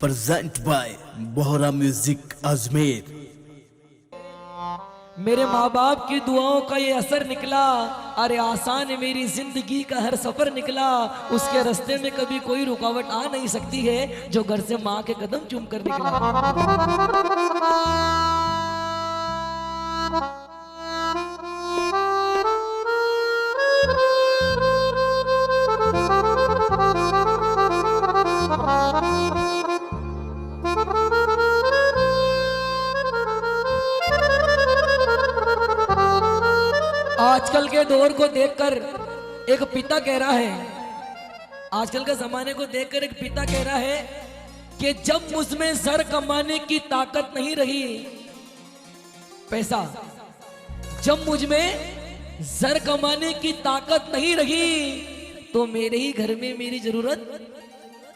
Present by Bohra music Ajmer. मेरे माँ बाप की दुआओं का ये असर निकला। अरे आसान मेरी जिंदगी का हर सफर निकला। उसके रास्ते में कभी कोई रुकावट आ नहीं सकती है जो घर से माँ के कदम चूम कर निकला। आजकल के दौर को देखकर एक पिता कह रहा है, आजकल के जमाने को देखकर एक पिता कह रहा है कि जब मुझमें जर कमाने की ताकत नहीं रही, पैसा, जब मुझमें जर कमाने की ताकत नहीं रही तो मेरे ही घर में मेरी जरूरत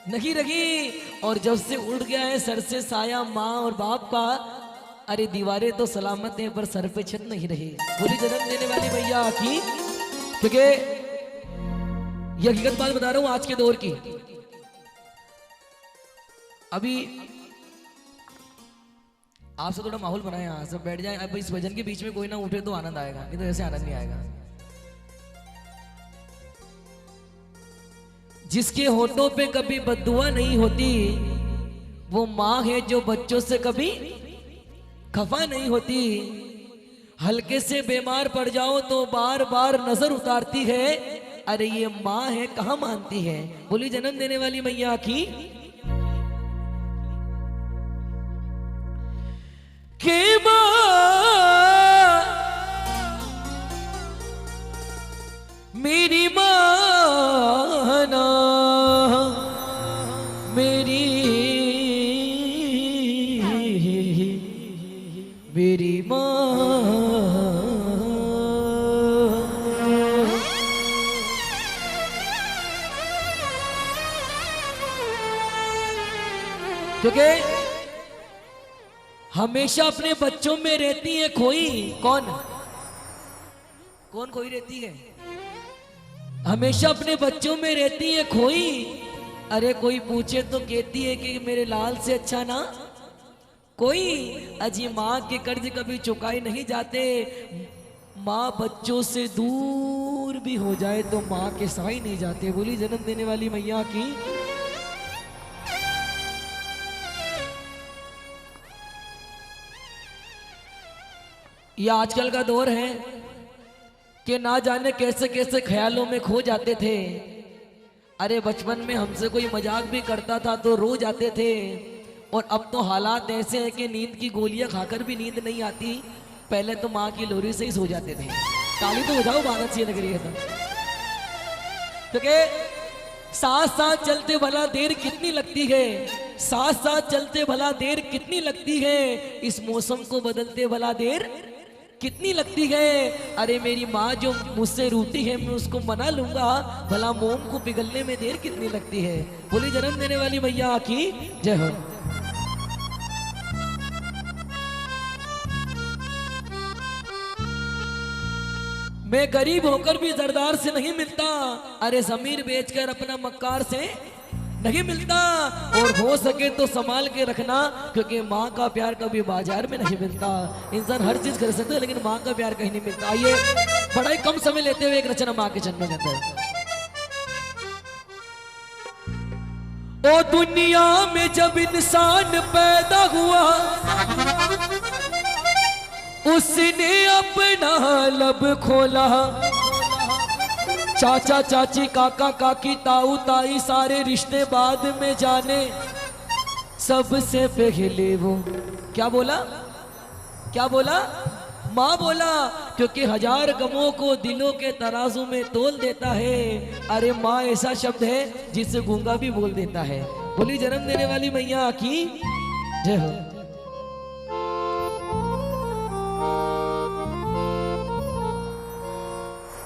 नहीं रही। और जब से उड़ गया है सर से साया माँ और बाप का, अरे दीवारें तो सलामत हैं पर सर पे छत नहीं रही। बोली जन्म देने वाली मैया की, क्योंकि ये हकीकत बात बता रहा हूं आज के दौर की। अभी आप सब थोड़ा माहौल बनाए, यहां सब बैठ जाए। अब इस भजन के बीच में कोई ना उठे तो आनंद आएगा, नहीं तो ऐसे आनंद नहीं आएगा। जिसके होठों पे कभी बद्दुआ नहीं होती वो माँ है जो बच्चों से कभी खफा नहीं होती। हल्के से बीमार पड़ जाओ तो बार बार नजर उतारती है। अरे ये माँ है कहाँ मानती है। बोली जन्म देने वाली मैया की, के माँ मेरी माँ ना मेरी माँ। क्योंकि हमेशा अपने बच्चों में रहती है खोई। कौन कौन खोई रहती है? हमेशा अपने बच्चों में रहती है खोई। अरे कोई पूछे तो कहती है कि मेरे लाल से अच्छा ना कोई। अजी माँ के कर्ज कभी चुकाए नहीं जाते। माँ बच्चों से दूर भी हो जाए तो माँ के साई नहीं जाते। बोली जन्म देने वाली मैया की। यह आजकल का दौर है कि ना जाने कैसे कैसे ख्यालों में खो जाते थे। अरे बचपन में हमसे कोई मजाक भी करता था तो रो जाते थे। और अब तो हालात ऐसे हैं कि नींद की गोलियां खाकर भी नींद नहीं आती। पहले तो माँ की लोरी से ही सो जाते थे। ताली तो बजाओ, बात अच्छी लग रही है। क्योंकि साथ साथ चलते भला देर कितनी लगती है, साथ साथ चलते भला देर कितनी लगती है, इस मौसम को बदलते भला देर कितनी लगती है। अरे मेरी माँ जो मुझसे रूठी है मैं उसको मना लूंगा, भला मोम को पिघलने में देर कितनी लगती है। बोली जन्म देने वाली मैया की जय हो। मैं गरीब होकर भी जरदार से नहीं मिलता। अरे जमीन बेचकर अपना मक्कार से नहीं मिलता। और हो सके तो संभाल के रखना, क्योंकि माँ का प्यार कभी बाजार में नहीं मिलता। इंसान हर चीज कर सकते हैं लेकिन माँ का प्यार कहीं नहीं मिलता। आइए बड़ा ही कम समय लेते हुए एक रचना माँ के जन्म के अंदर। ओ दुनिया में जब इंसान पैदा हुआ उसने अपना लब खोला। चाचा चाची काका काकी ताऊ ताई सारे रिश्ते बाद में जाने, सबसे पहले वो क्या बोला, क्या बोला? माँ बोला। क्योंकि हजार गमों को दिलों के तराजू में तोल देता है। अरे माँ ऐसा शब्द है जिसे गूंगा भी बोल देता है। बोली जन्म देने वाली मैया की जय हो।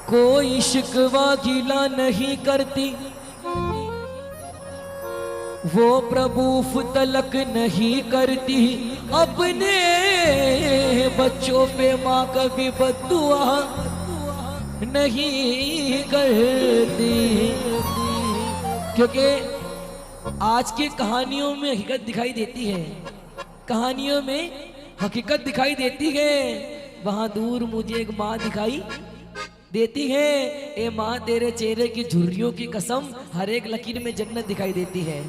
कोई शिकवा गिला नहीं करती, वो प्रभु तलक नहीं करती। अपने बच्चों पे माँ कभी बद्दुआ नहीं करती। क्योंकि आज की कहानियों में हकीकत दिखाई देती है, कहानियों में हकीकत दिखाई देती है। वहां दूर मुझे एक माँ दिखाई देती है। ए माँ, तेरे चेहरे की झुर्रियों की कसम, हर एक लकीर में जन्नत दिखाई देती है।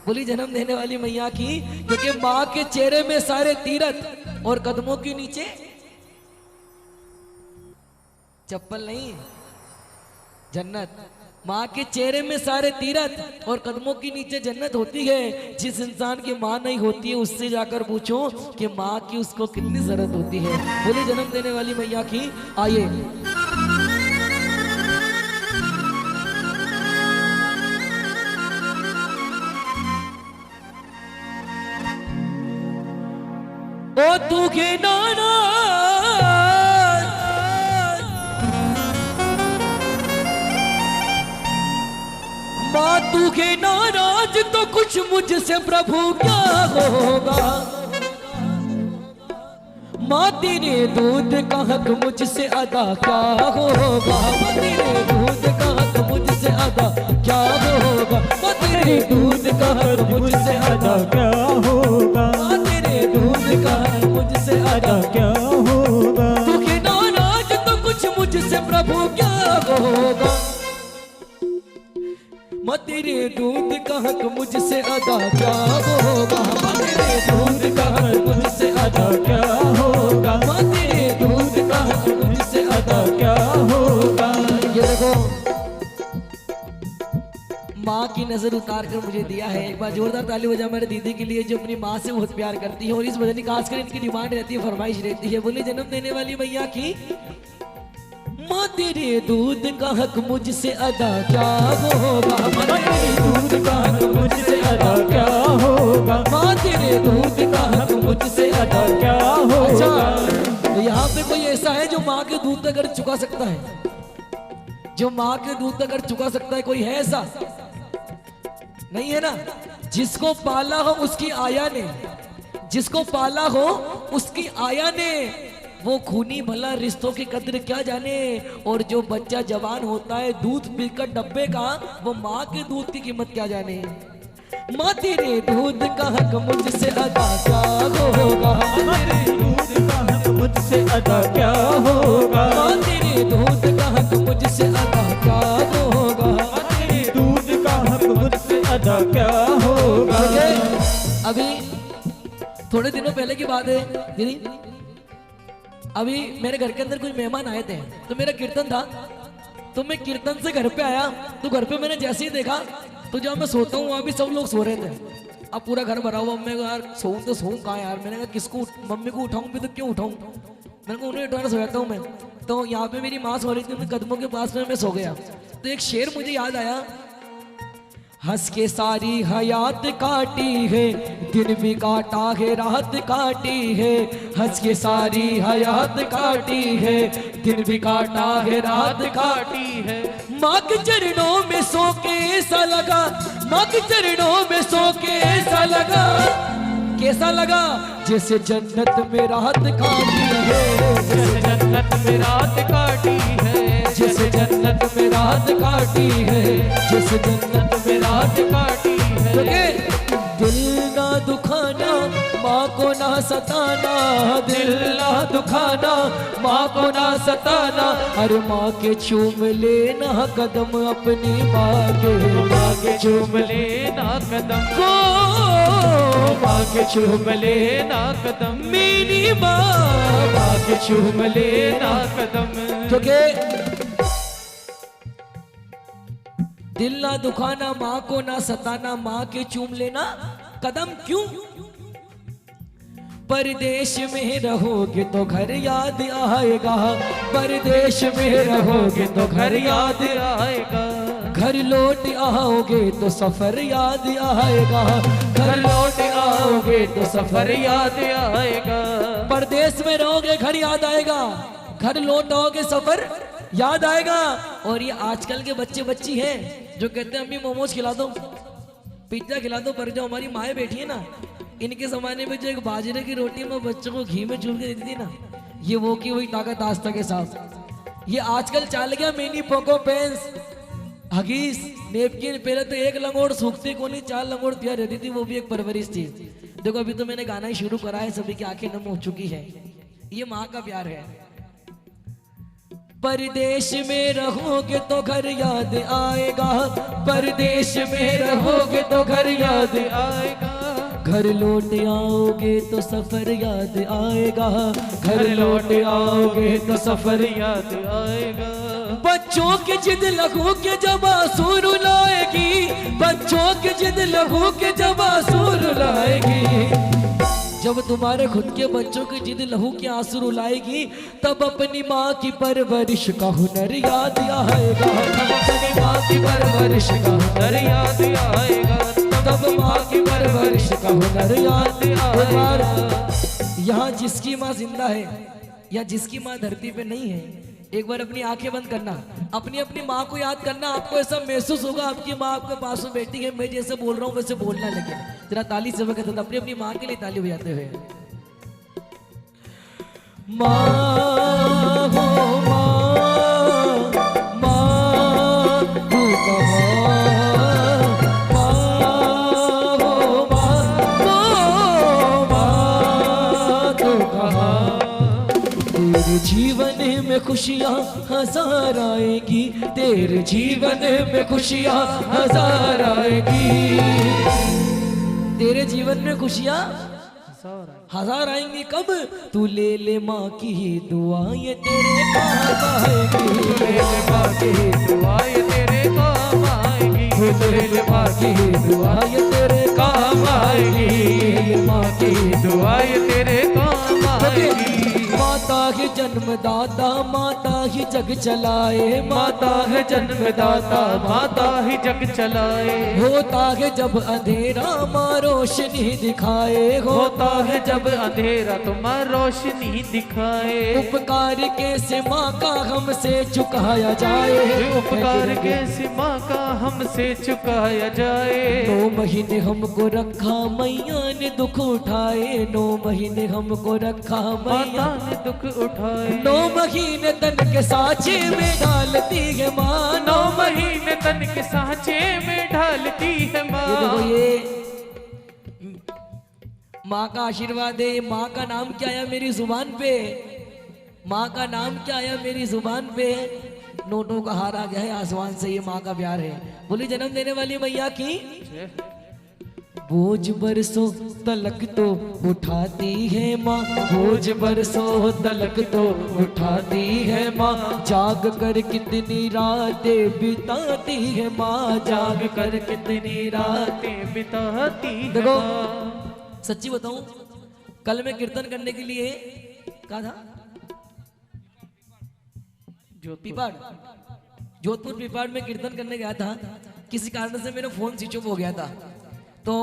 बोली जन्म देने वाली मैया की, क्योंकि माँ के चेहरे में सारे तीरथ और कदमों के नीचे चप्पल नहीं, जन्नत। माँ के चेहरे में सारे तीरथ और कदमों के नीचे जन्नत होती है। जिस इंसान की माँ नहीं होती है उससे जाकर पूछो कि माँ की उसको कितनी जरूरत होती है। बोली जन्म देने वाली मैया की। आइए ओ तू के नाना माँ, तू के नाराज तो कुछ मुझसे प्रभु क्या होगा। माँ तेरे दूध का हक मुझसे अदा क्या होगा। माँ तेरे दूध का हक मुझसे अदा क्या होगा। माँ तेरे दूध का हक मुझसे अदा क्या होगा। माँ तेरे दूध का हक मुझसे अदा क्या होगा। तू के नाराज तो कुछ मुझसे प्रभु क्या होगा। माँ तेरे दूध का हक मुझसे अदा क्या होगा। माँ तेरे दूध का हक मुझसे अदा क्या होगा। माँ तेरे दूध का हक मुझसे अदा क्या होगा। ये देखो, माँ की नजर उतार कर मुझे दिया है। एक बार जोरदार ताली बजा मेरे दीदी के लिए जो अपनी माँ से बहुत प्यार करती है और इस वजह खासकर इनकी डिमांड रहती है, फरमाइश रहती है। बोले जन्म देने वाली मैया की। माँ तेरे दूध का हक मुझसे अदा क्या होगा। माँ तेरे दूध का हक मुझसे अदा क्या होगा। माँ तेरे दूध का हक मुझसे अदा क्या होगा। अच्छा, यहाँ पे कोई ऐसा है जो माँ के दूध तक अगर चुका सकता है, जो माँ के दूध तक अगर चुका सकता है? कोई है ऐसा? नहीं है ना। जिसको पाला हो उसकी आया ने, जिसको पाला हो उसकी आया ने, वो खूनी भला रिश्तों की कद्र क्या जाने। और जो बच्चा जवान होता है दूध पीकर डब्बे का, वो माँ के दूध की कीमत क्या जाने। माँ तेरे दूध का हक मुझसे अदा क्या होगा। तेरे दूध का हक मुझसे अदा क्या होगा। माँ तेरे दूध का हक मुझसे अदा क्या होगा। तेरे दूध का हक मुझसे अदा क्या होगा। अभी थोड़े दिनों पहले की बात है दीदी, अभी मेरे घर के अंदर कुछ मेहमान आए थे, तो मेरा कीर्तन था, तो मैं कीर्तन से घर पे आया। तो घर पे मैंने जैसे ही देखा, तो जब मैं सोता हूँ वहाँ भी सब लोग सो रहे थे। अब पूरा घर भरा हुआ। मैं यार सोऊं तो सोऊं कहाँ यार। मैंने कहा किसको, मम्मी को उठाऊं भी तो क्यों उठाऊं। मैंने कहा उन्हें उठाना सोता हूँ मैं। तो यहाँ पे मेरी माँ सो रही थी, उनके कदमों के पास में मैं सो गया। तो एक शेर मुझे याद आया, हंस के सारी हयात काटी है, दिन भी काटा है रात काटी है। हंस के सारी हयात काटी है, दिन भी काटा है रात काटी है। माँ के चरणों में सो के ऐसा लगा, माँ के चरणों में सो के ऐसा लगा, कैसा लगा जैसे जन्नत में रात काटी है। जैसे जन्नत में रात काटी है। जैसे जन्नत में रात काटी है। जैसे जन्नत में रात काटी है। दिल ना दुखाना, माँ को ना सताना। दिल ना दुखाना, माँ को ना सताना। अरे माँ के चूम लेना कदम अपनी माँ के। माँ के चूम लेना कदम को, माँ के चूम लेना कदम। मेरी माँ। माँ के चूम लेना कदम। क्योंकि दिल ना दुखाना, माँ को ना सताना, माँ के चूम लेना कदम। क्यों? परदेश में रहोगे तो घर याद आएगा। परदेश में रहोगे तो घर याद आएगा। घर लौट आओगे तो सफर याद आएगा। घर लौट आओगे तो सफर याद आएगा। परदेश में रहोगे घर याद आएगा, घर लौट आओगे सफर याद आएगा। और ये आजकल के बच्चे बच्ची हैं जो कहते हैं अम्मी मोमोज खिला दो, पिज्जा खिला दो। पर जो हमारी माएँ बैठी है ना, इनके जमाने में जो एक बाजरे की रोटी में बच्चों को घी में चूर के देती थी ना, ये वो की वही ताकत आस्था के साथ। ये आजकल चल गया mini Poko pants. Huggies napkin पहले तो एक लंगोट सूखती को नहीं, 4 लंगोट तैयार रहती थी, वो भी एक परवरिश थी। देखो अभी तो मैंने गाना ही शुरू करा है, सभी की आंखें नम हो चुकी है। ये माँ का प्यार है। परदेश में रहोगे तो घर याद आएगा, परदेश में रहोगे तो घर याद आएगा, घर लौट आओगे तो सफर याद आएगा, घर लौट आओगे तो सफर याद आएगा। बच्चों की जिद लहू के जब आंसू रुलाएगी, बच्चों की जिद लहू के जब आंसू रुलाएगी। जब तुम्हारे खुद के बच्चों की जिद लहू के आंसू रुलाएगी, तब अपनी माँ की परवरिश का हुनर याद आएगा, तब अपनी माँ की परवरिश का हुनर याद आएगा, तब माँ की परवरिश का हुनर याद आएगा। यहाँ जिसकी माँ जिंदा है या जिसकी माँ धरती पे नहीं है, एक बार अपनी आंखें बंद करना, अपनी अपनी माँ को याद करना। आपको ऐसा महसूस होगा आपकी माँ आपके पास में बैठी है, मैं जैसे बोल रहा हूँ वैसे बोलना लगे। जरा ताली से वक्त अपनी अपनी माँ के लिए ताली बजाते हुए। माँ हो माँ, माँ तू कहाँ, माँ हो माँ तू कहाँ। तेरे जीवन में खुशियाँ हजार आएगी, तेरे जीवन में खुशियाँ हजार आएगी, तेरे जीवन में खुशियाँ हजार आएंगी। कब? तू ले ले माँ की ही दुआ, ये तेरे काम आएगी, ले ले माँ की ही दुआ, ये तेरे काम आएगी, ले ले माँ की ही दुआ, ये तेरे काम आएगी, माँ की ही दुआ, ये तेरे काम आएगी। माता है जन्मदाता, माता ही जग चलाए, माता है जन्मदाता, माता ही जग चलाए। होता है जब अंधेरा माँ रोशनी दिखाए, होता है जब अंधेरा तो माँ रोशनी दिखाए। उपकार कैसे माँ का हमसे चुकाया जाए, उपकार कैसे माँ का हमसे चुकाया जाए। 9 महीने हमको रखा मैया ने दुख उठाए, 9 महीने हमको रखा मैया ने दुख उठाए। 9 महीने तन के सांचे में ढालती है माँ, 9 महीने तन के सांचे में ढालती है माँ। ये देखो ये माँ का आशीर्वाद है। माँ का नाम क्या आया मेरी जुबान पे, माँ का नाम क्या आया मेरी जुबान पे। नोटों का हार आ गया है आसमान से, ये माँ का प्यार है। बोली जन्म देने वाली मैया की। बोझ बरसों तलक तो उठाती है माँ, बोझ बरसों तलक तो उठाती है माँ। जाग कर कितनी रातें बिताती है माँ, जाग कर कितनी रातें बिताती है। देखो सच्ची बताऊं, कल मैं कीर्तन करने के लिए कहा था जोधपुर पिपाड़ में कीर्तन करने गया था। किसी कारण से मेरा फोन स्विच ऑफ हो गया था, तो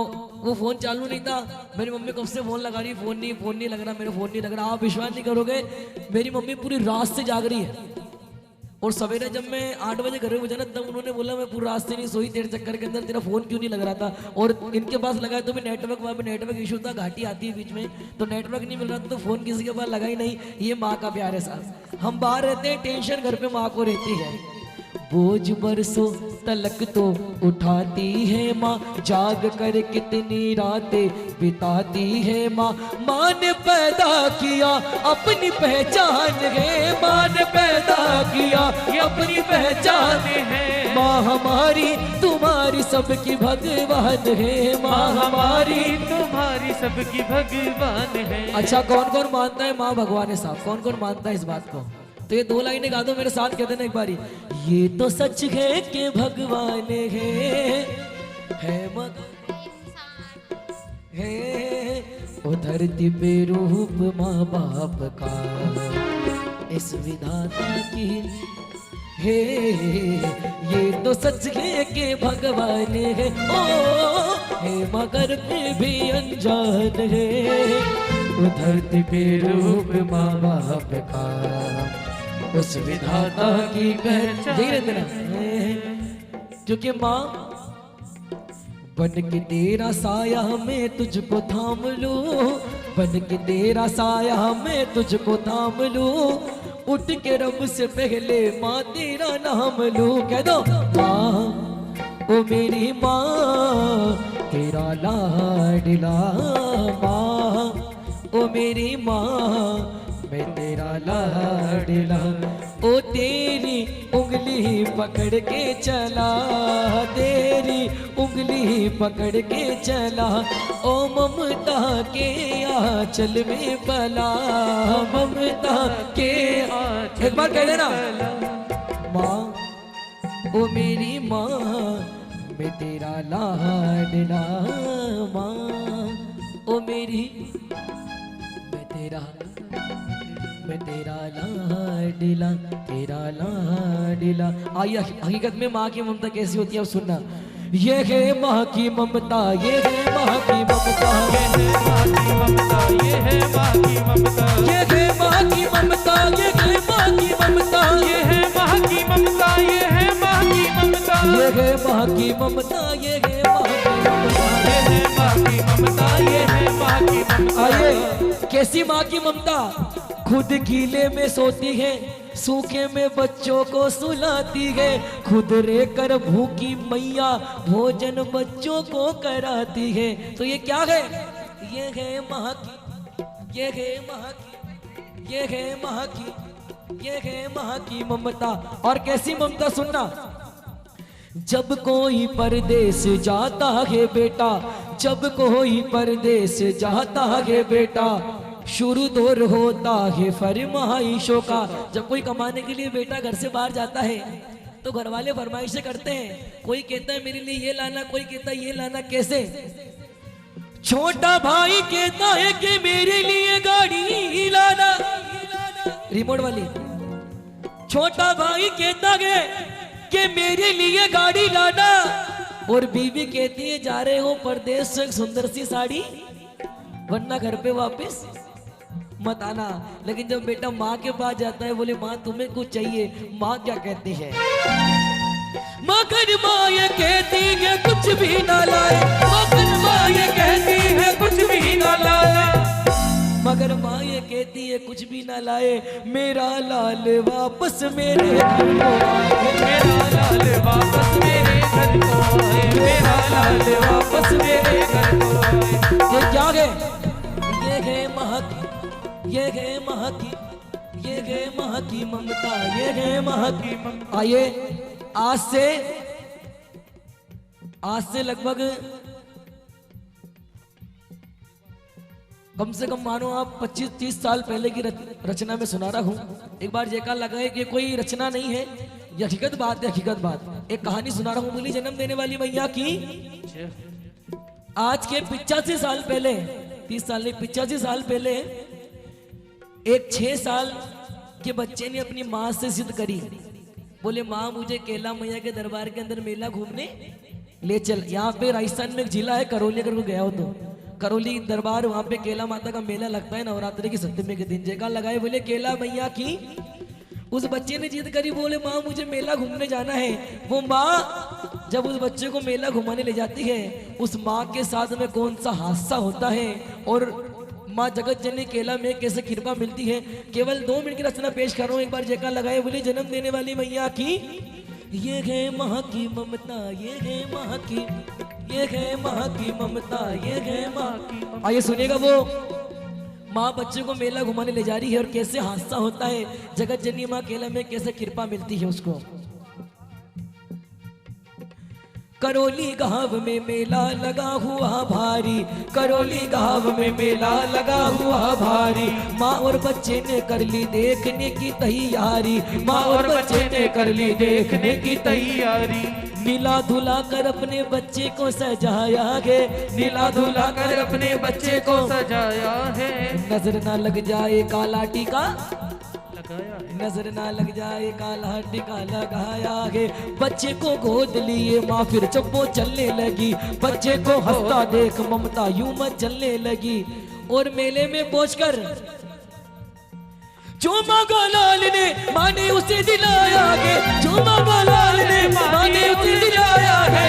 वो फोन चालू नहीं था। मेरी मम्मी कब से फोन लगा रही, फोन नहीं लग रहा, मेरा फोन नहीं लग रहा। आप विश्वास नहीं करोगे, मेरी मम्मी पूरी रात से जाग रही है। और सवेरे जब मैं 8 बजे घर में पहुंचा ना, तब उन्होंने बोला मैं पूरी रात से नहीं सोई, तेरे चक्कर के अंदर तेरा फोन क्यों नहीं लग रहा था। और इनके पास लगाया तो भी नेटवर्क, वहाँ पे नेटवर्क इशू था, घाटी आती है बीच में, तो नेटवर्क नहीं मिल रहा था, तो फोन किसी के पास लगा ही नहीं। ये माँ का प्यार है साहब। हम बाहर रहते हैं, टेंशन घर पे माँ को रहती है। बोझ बरसों तलक तो उठाती है माँ, जाग कर कितनी रातें बिताती है माँ। माँ ने पैदा किया अपनी पहचान है, माँ ने पैदा किया ये अपनी पहचान है। माँ हमारी तुम्हारी सबकी भगवान है, माँ हमारी तुम्हारी सबकी भगवान है। अच्छा कौन कौन मानता है माँ भगवान है साहब? कौन कौन मानता है इस बात को? तो ये 2 लाइनें गा दो मेरे साथ, कहते ना एक बारी। ये तो सच है कि भगवान है मगर है वो धरती पे रूप माँ बाप का, इस विधाता की है। ये तो सच है कि भगवान है ओ है मगर फिर भी अनजान है। वो धरती पे रूप माँ बाप का, उस विधाता की पहचान है। क्योंकि माँ बन के तेरा साया मैं तुझको थाम लूं, बन के तेरा साया मैं तुझको थाम लूं। उठ के रब से पहले माँ तेरा नाम लूं। कह दो माँ ओ मेरी माँ तेरा लाडला, माँ ओ मेरी माँ मैं तेरा लाडला। ओ तेरी उंगली पकड़ के चला, तेरी उंगली पकड़ के चला। ओ ममता के आंचल में पला, ममता के आंचल। एक बार कह देना माँ ओ मेरी माँ मैं तेरा लाडला, माँ ओ मेरी मैं तेरा लाडला, तेरा लाडला। आइए हकीकत में माँ की ममता कैसी होती है अब सुनना। ये है माँ की ममता, ये है माँ की ममता, ये है माँ की ममता, ये है माँ की ममता, ये है माँ की ममता, ये है माँ की ममता, ये है माँ की ममता, ये है माँ की ममता, ये है माँ की ममता, ये है माँ की ममता, ये है माँ की ममता, ये है माँ की ममता। आइए कैसी माँ की ममता। खुद गीले में सोती है, सूखे में बच्चों को सुलाती है। खुद रहकर भूखी मैया भोजन बच्चों को कराती है। तो ये क्या है? ये है माँ की, ये है माँ की, ये है माँ की, ये है माँ की ममता। और कैसी ममता सुनना। जब कोई परदेश जाता है बेटा, जब कोई परदेश जाता है बेटा, शुरू दौर होता है फरमाइशों का। जब कोई कमाने के लिए बेटा घर से बाहर जाता है तो घर वाले फरमाइशें करते हैं। कोई कहता है मेरे लिए ये लाना, कोई कहता है ये लाना। कैसे? छोटा भाई कहता है कि मेरे लिए गाड़ी लाना, रिमोट वाली। छोटा भाई कहता है कि मेरे लिए गाड़ी लाना, और बीवी कहती है जा रहे हो परदेश से एक सुंदर सी साड़ी, वरना घर पे वापस मत आना। लेकिन जब बेटा माँ के पास जाता है, बोले माँ तुम्हें कुछ चाहिए, माँ क्या कहती है? मगर माँ ये कहती है कुछ भी ना लाए, मगर माँ ये कहती है कुछ भी ना लाए, मगर माँ ये कहती है कुछ भी ना लाए। मेरा लाल वापस मेरे घर को आए, मेरा लाल वापस मेरे घर को आए, मेरा लाल वापस मेरे घर को आए। ये क्या है? ये है माँ की, ये है माँ की, ये है माँ की ममता, ये है माँ की ममता। आइए आज से लगभग कम से कम मानो आप 25-30 साल पहले की रचना में सुना रहा हूँ। एक बार जयकार लगाए कि कोई रचना नहीं है, ये हकीकत बात है, हकीकत बात। एक कहानी सुना रहा हूँ, बोली जन्म देने वाली मैया की। आज के 85 साल पहले, 30 साल नहीं 85 साल पहले, एक 6 साल के बच्चे ने अपनी माँ से जिद करी। बोले माँ मुझे कैला मैया के दरबार के अंदर मेला घूमने ले चल। यहाँ पे राजस्थान में एक जिला है करौली, अगर वो गया हो तो करौली दरबार, वहाँ पे केला माता का मेला लगता है नवरात्रि की सप्तमी के दिन। जयकार लगाए बोले केला मैया की। उस बच्चे ने जिद करी, बोले माँ मुझे मेला घूमने जाना है। वो माँ जब उस बच्चे को मेला घुमाने ले जाती है, उस माँ के साथ में कौन सा हादसा होता है और माँ जगत जननी केला में कैसे कृपा मिलती है, केवल 2 मिनट की रचना पेश कर रहा हूँ। एक बार जयकार लगाए बोले जन्म देने वाली मैया की। ये है माँ की ममता, ये है माँ की, ये है माँ की ममता, ये है माँ की। आइए सुनिएगा, वो माँ बच्चे को मेला घुमाने ले जा रही है और कैसे हादसा होता है, जगत जननी माँ केला में कैसे कृपा मिलती है उसको। करौली गांव में मेला लगा हुआ भारी, करौली गांव में मेला लगा हुआ भारी। माँ और बच्चे ने कर ली देखने की तैयारी, माँ और बच्चे ने कर ली देखने की तैयारी। नीला धुला कर अपने बच्चे को सजाया है, नीला धुला कर अपने बच्चे को सजाया है, नजर ना लग जाए काला टीका लगाया है, नजर ना लग जाए काला टीका लगाया है। बच्चे को गोद लिए माँ फिर चप्पो चलने लगी, बच्चे को हंसता देख ममता यूं मत चलने लगी। और मेले में पहुंचकर जो मांगा लाल ने माँ ने उसे दिलाया है, जो मांगा लाल ने माँ ने उसे दिलाया है,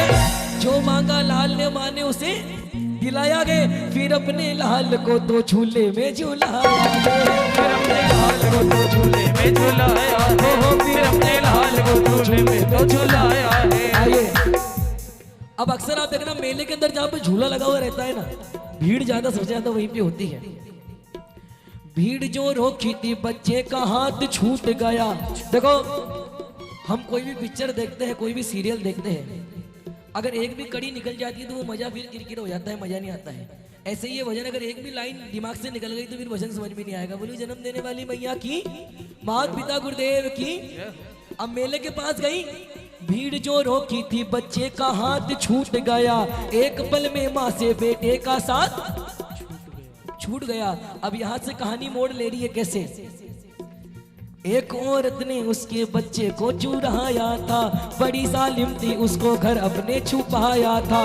जो मांगा लाल ने माँ ने उसे दिलाया गए। फिर अपने लाल को तो झूले में झूलाया गए, फिर अपने लाल को तो झूले में में झुलाया है, फिर अपने लाल को झूले में तो झुलाया है। आइए, अब अक्सर आप देखना मेले के अंदर जहाँ पे झूला लगा हुआ रहता है ना, भीड़ ज्यादा सबसे ज्यादा वहीं पे होती है। भीड़ जो रोकी थी बच्चे का हाथ छूट गया। देखो हम कोई भी पिक्चर देखते हैं, कोई भी सीरियल देखते हैं, अगर एक भी कड़ी निकल जाती है तो वो मजा फिर किरकिर हो जाता है, मजा नहीं आता है। ऐसे ही ये भजन अगर एक भी लाइन दिमाग से निकल गई तो फिर भजन समझ में नहीं आएगा। बोलिए जन्म देने वाली मैया की, माता पिता गुरुदेव की। अब मेले के पास गई, भीड़ जो रोकी थी बच्चे का हाथ छूट गया, एक पल में माँ से बेटे का साथ छूट गया। अब यहाँ से कहानी मोड़ ले रही है कैसे। एक औरत ने उसके बच्चे को चुराया था, बड़ी जालिम थी उसको घर अपने छुपाया था।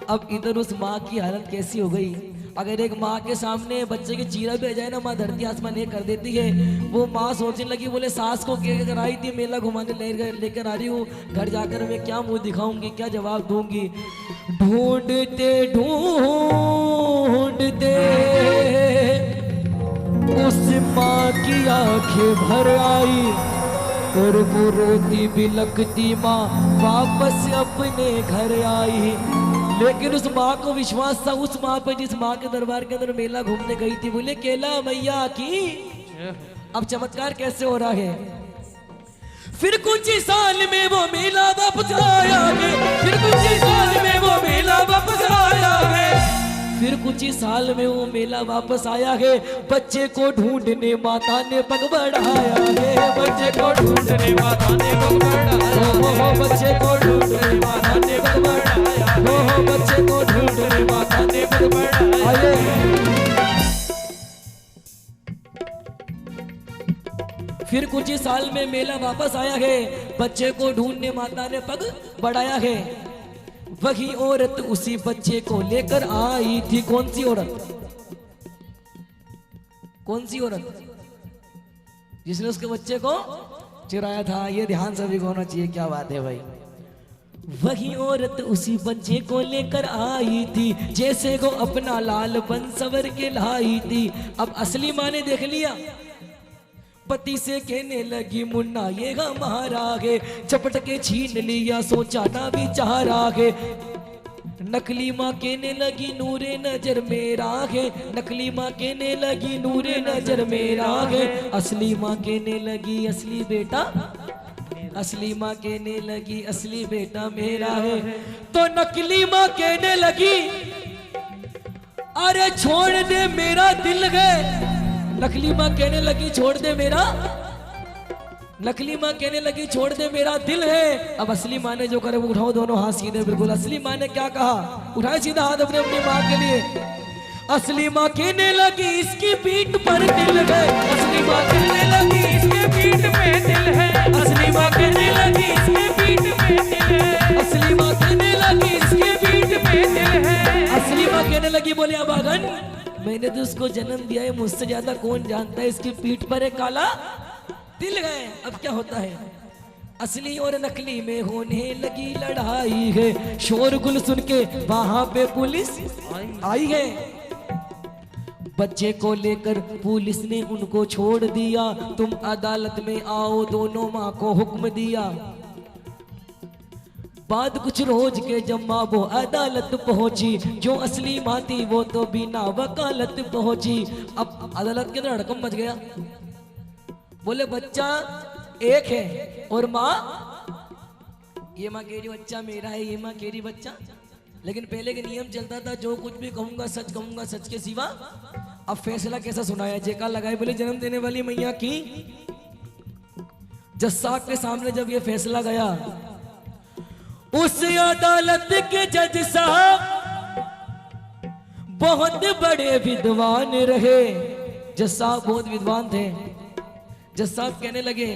अब इधर उस माँ की हालत कैसी हो गई। अगर एक माँ के सामने बच्चे की चीरा भी आ जाए ना, माँ धरती आसमान एक कर देती है। वो माँ सोचने लगी, बोले सास को लेकर आई थी, मेला घुमाने लेकर आ रही हूँ, घर जाकर मैं क्या मुंह दिखाऊंगी, क्या जवाब दूंगी। ढूंढते ढूंढते उस माँ की आंखें भर आई, और वो रोती बिलखती माँ वापस अपने घर आई। लेकिन उस माँ को विश्वास था, उस माँ पे जिस माँ के दरबार के अंदर मेला घूमने गई थी। बोले केला मैया की। अब चमत्कार कैसे हो रहा है। फिर कुछ ही साल में वो मेला वापस आया है, फिर कुछ ही साल में वो मेला वापस आया है, फिर कुछ ही साल में वो मेला वापस आया है। बच्चे को ढूंढने माता ने पग बढ़ाया है, बच्चे को ढूंढने माता ने पग बढ़ाया, हो बच्चे को ढूंढने माता ने पग बढ़ाया, हो बच्चे को ढूंढने माता ने पग बढ़ाया। फिर कुछ ही साल में मेला वापस आया है, बच्चे को ढूंढने माता ने पग बढ़ाया है। वही औरत उसी बच्चे को लेकर आई थी। कौन सी औरत, कौन सी औरत? जिसने उसके बच्चे को चुराया था। ये ध्यान सभी को होना चाहिए, क्या बात है भाई। वही औरत उसी बच्चे को लेकर आई थी, जैसे को अपना लाल बन सवर के लाई थी। अब असली माँ ने देख लिया, पति से कहने लगी मुन्ना ये हमारा है, चपट के छीन लिया सोचा ना भी चाह रहा है। नकली माँ कहने लगी नूरे नजर मेरा है, नकली माँ कहने लगी नूरे नजर मेरा है। असली माँ कहने लगी असली बेटा, असली माँ कहने लगी असली बेटा मेरा है। तो नकली माँ कहने लगी अरे छोड़ दे मेरा दिल है। नकली माँ कहने लगी छोड़ दे मेरा, नकली माँ कहने लगी छोड़ दे मेरा दिल है। अब असली माँ ने जो करे वो उठाओ दोनों हाथ सीधे। बिल्कुल असली माँ ने क्या कहा, उठाए सीधा हाथ अपने अपनी माँ के लिए। असली माँ कहने लगी इसकी पीठ पर दिल है, असली माँ कहने लगी इसके पीठ पे दिल है, असली माँ कहने लगी इसके पीठ पे दिल है, असली माँ कहने लगी इसके पीठ पे दिल है। असली माँ कहने लगी बोले अबागन मैंने तो उसको जन्म दिया है, मुझसे ज्यादा कौन जानता है इसकी पीठ पर एक काला दिल है। अब क्या होता है, असली और नकली में होने लगी लड़ाई है। शोरगुल सुन के वहां पे पुलिस आई है। बच्चे को लेकर पुलिस ने उनको छोड़ दिया, तुम अदालत में आओ दोनों माँ को हुक्म दिया। बाद कुछ रोज के जब माँ वो अदालत पहुंची, जो असली माँ थी वो तो बिना वकालत पहुंची। अब अदालत के अंदर हड़कम मच गया। बोले बच्चा एक है और माँ, ये माँ कह रही बच्चा मेरा है, ये माँ कह रही बच्चा। लेकिन पहले के नियम चलता था जो कुछ भी कहूंगा सच के सिवा। अब फैसला कैसा सुनाया, जेका लगाए बोले जन्म देने वाली मैया की। जज साहब के सामने जब ये फैसला गया, उस अदालत के जज साहब बहुत बड़े विद्वान रहे। जज साहब बहुत विद्वान थे। जज साहब कहने लगे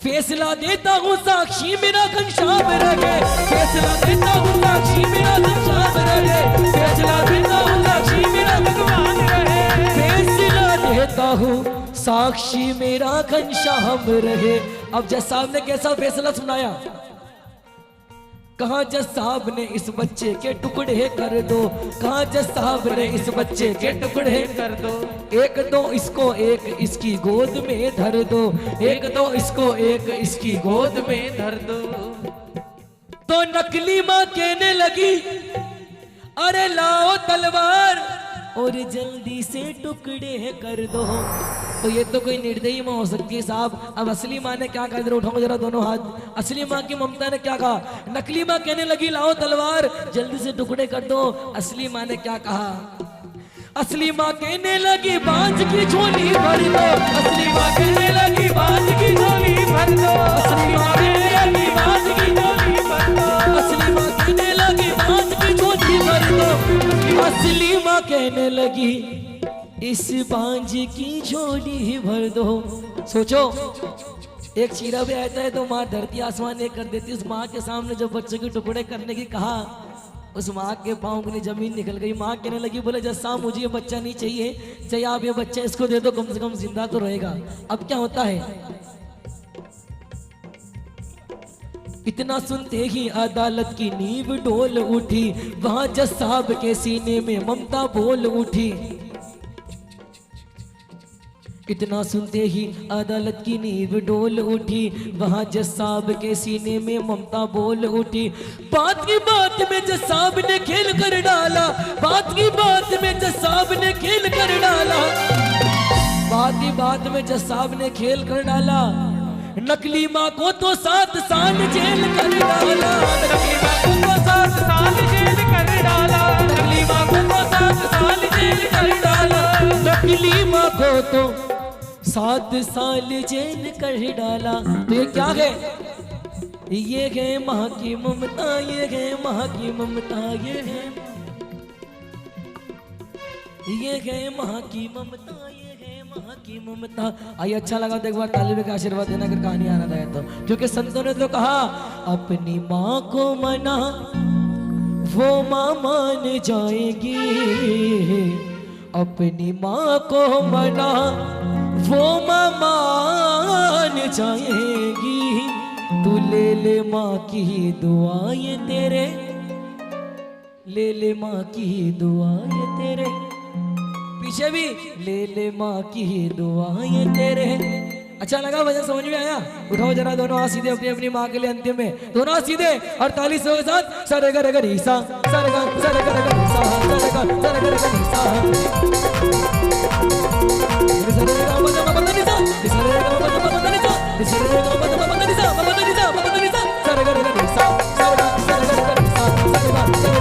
फैसला देता हूँ साक्षी मेरा घनश्याम रहे, फैसला देता हूँ साक्षी मेरा घनश्याम रहे, फैसला देता हूँ साक्षी मेरा भगवान रहे, फैसला देता हूँ साक्षी मेरा घनश्याम रहे। अब जज साहब ने कैसा फैसला सुनाया, कहा जज साहब ने इस बच्चे के टुकड़े कर दो, कहा जज साहब ने इस बच्चे के टुकड़े कर दो, एक दो इसको एक इसकी गोद में धर दो, एक दो इसको एक इसकी गोद में धर दो। तो नकली माँ कहने लगी अरे लाओ तलवार और जल्दी से टुकड़े कर दो। तो ये तो कोई निर्दयी माँ हो सकती है साहब। अब असली माँ ने क्या कहा, जरा उठाओ जरा दोनों हाथ। असली माँ की ममता ने क्या कहा? नकली माँ कहने लगी लाओ तलवार जल्दी से टुकड़े कर दो। असली माँ ने क्या कहा? असली माँ कहने लगी बांझ की झोली भर दो, असली माँ कहने लगी बांझ की झोली भर दो, असली माँ कहने लगी बांझ की झोली भर दो, असली माँ कहने लगी बांझ की झोली भर दो, असली माँ कहने लगी इस बांझ की झोली भर दो। सोचो एक चीरा भी आता है तो माँ धरती आसमान एक कर देती। उस माँ के सामने जब बच्चे के टुकड़े करने की कहा, उस माँ के पाँव की जमीन निकल गई। माँ कहने लगी बोले जैसा मुझे ये बच्चा नहीं चाहिए, चाहिए आप ये बच्चा इसको दे दो, कम से कम जिंदा तो रहेगा। अब क्या होता है, इतना सुनते ही अदालत की नींव डोल उठी, वहां जज साहब के सीने में ममता बोल उठी। इतना सुनते ही अदालत की नींव डोल उठी, वहां जज साहब के सीने में ममता बोल उठी। बात की बात में जज साहब ने खेल कर डाला, बात की बात में जज साहब ने खेल कर डाला, बात की बात में जज साहब ने खेल कर डाला। नकली माँ को तो 7 साल जेल कर डाला, नकली माँ को तो 7 साल जेल कर डाला, नकली माँ को तो 7 साल जेल कर डाला, नकली माँ को तो 7 साल जेल कर डाला। तो ये क्या है? ये है माँ की ममता, ये है माँ की ममता, ये है माँ की ममता, ये है माँ की ममता। आइए अच्छा लगा तो एक बार तालिबे का आशीर्वाद देना अगर कहानी आना है तो, क्योंकि संतों ने तो कहा अपनी माँ को मना वो माँ मान जाएगी, अपनी माँ को मना वो माँ मान जाएगी। तू ले ले माँ की दुआएं तेरे, ले ले माँ की दुआएं तेरे, पीछे भी ले ले माँ की दुआएं तेरे। अच्छा लगा, भजन समझ में आया? उठाओ जरा दोनों हाथ सीधे अपनी अपनी माँ के लिए अंतिम में, दोनों हाथ सीधे और ताली के साथ सरे गर गर ईसा, सरे गर सा, सरे गर गर सा, सरे गर सा, सरे गा मा मा मा नी सा, सरे गा मा मा मा नी सा, सरे गा मा मा मा नी सा, मा नी सा, मा नी सा, सरे गर गर सा, सरे गा गर सा, सरे गा गर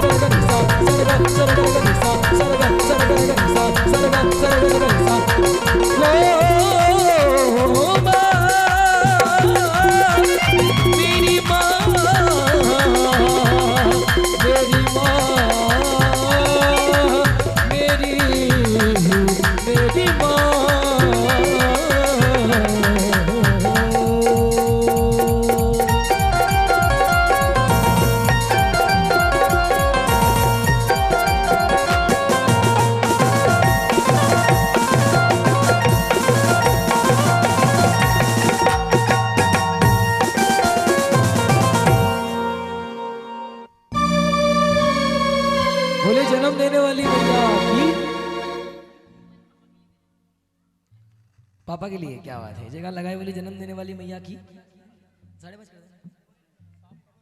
सा, सरे गा गर सा, सरे गा गर सा, सरे गा गर सा। ओ मेरी माँ, मेरी माँ, मेरी मेरी माँ। बोले जन्म देने वाली मैया की, पापा के लिए क्या बात है, जगह लगाए बोली जन्म देने वाली मैया की। 5:30